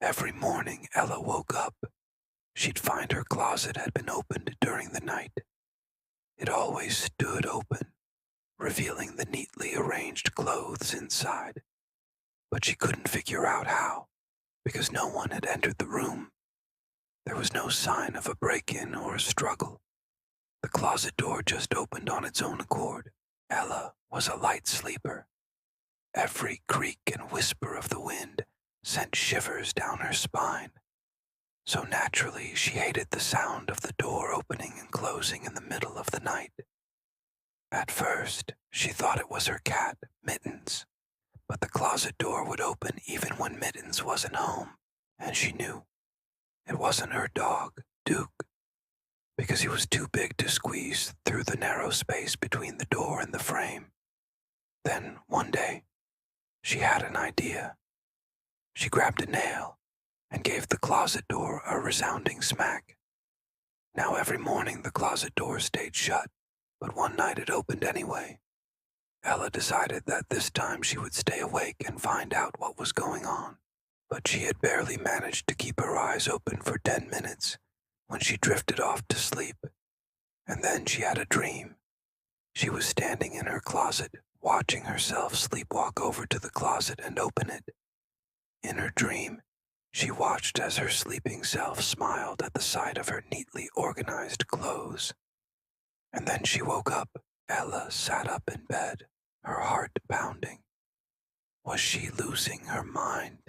Every morning Ella woke up, she'd find her closet had been opened during the night. It always stood open, revealing the neatly arranged clothes inside. But she couldn't figure out how, because no one had entered the room. There was no sign of a break-in or a struggle. The closet door just opened on its own accord. Ella was a light sleeper. Every creak and whisper of the wind sent shivers down her spine. So naturally, she hated the sound of the door opening and closing in the middle of the night. At first, she thought it was her cat, Mittens, but the closet door would open even when Mittens wasn't home, and she knew it wasn't her dog, Duke, because he was too big to squeeze through the narrow space between the door and the frame. Then, one day, she had an idea. She grabbed a nail and gave the closet door a resounding smack. Now every morning the closet door stayed shut, but one night it opened anyway. Ella decided that this time she would stay awake and find out what was going on. But she had barely managed to keep her eyes open for 10 minutes when she drifted off to sleep. And then she had a dream. She was standing in her closet, watching herself sleepwalk over to the closet and open it. In her dream, she watched as her sleeping self smiled at the sight of her neatly organized clothes. And then she woke up. Ella sat up in bed, her heart pounding. Was she losing her mind?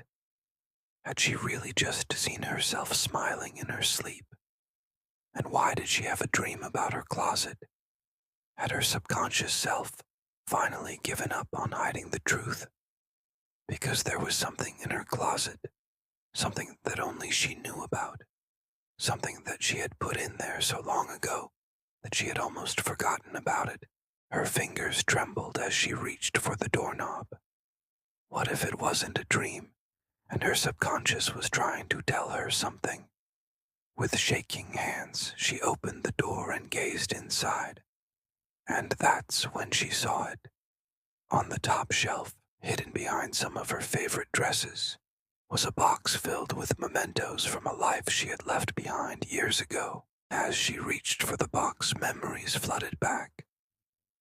Had she really just seen herself smiling in her sleep? And why did she have a dream about her closet? Had her subconscious self finally given up on hiding the truth? Because there was something in her closet, something that only she knew about, something that she had put in there so long ago that she had almost forgotten about it. Her fingers trembled as she reached for the doorknob. What if it wasn't a dream, and her subconscious was trying to tell her something? With shaking hands, she opened the door and gazed inside. And that's when she saw it. On the top shelf, hidden behind some of her favorite dresses, was a box filled with mementos from a life she had left behind years ago. As she reached for the box, memories flooded back.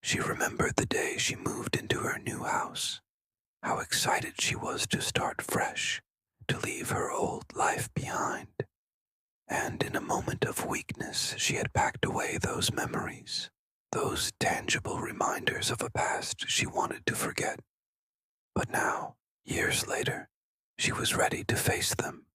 She remembered the day she moved into her new house, how excited she was to start fresh, to leave her old life behind. And in a moment of weakness, she had packed away those memories, those tangible reminders of a past she wanted to forget. But now, years later, she was ready to face them,